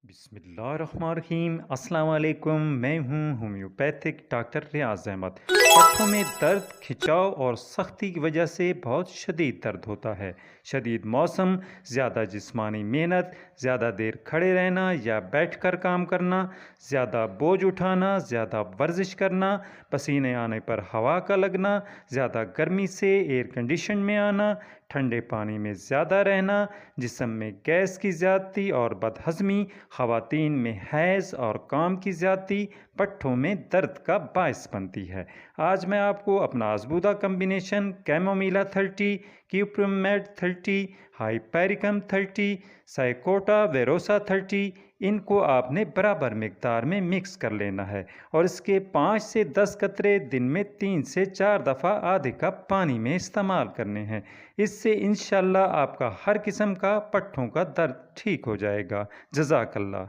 बिस्मिल्लाहिर्रहमानिर्रहीम। अस्सलाम वालेकुम। मैं हूँ होम्योपैथिक डॉक्टर रियाज अहमद। पट्ठों में दर्द, खिंचाव और सख्ती की वजह से बहुत शदीद दर्द होता है। शदीद मौसम, ज़्यादा जिस्मानी मेहनत, ज़्यादा देर खड़े रहना या बैठकर काम करना, ज़्यादा बोझ उठाना, ज़्यादा वर्जिश करना, पसीने आने पर हवा का लगना, ज़्यादा गर्मी से एयर कंडीशन में आना, ठंडे पानी में ज़्यादा रहना, जिस्म में गैस की ज़्यादती और बदहज़मी, ख़वातीन में हैज़ और काम की ज़्यादती पट्ठों में दर्द का बायस बनती है। आज मैं आपको अपना आज़मूदा कम्बिनेशन कैमोमिला 30, क्यूप्रमेट 30, हाइपेरिकम 30, साइकोटा वेरोसा 30, इनको आपने बराबर मिकदार में मिक्स कर लेना है और इसके 5 से 10 कतरे दिन में 3 से 4 दफ़ा आधे कप पानी में इस्तेमाल करने हैं। इससे इंशाअल्लाह आपका हर किस्म का पट्ठों का दर्द ठीक हो जाएगा। जज़ाकल्लाह।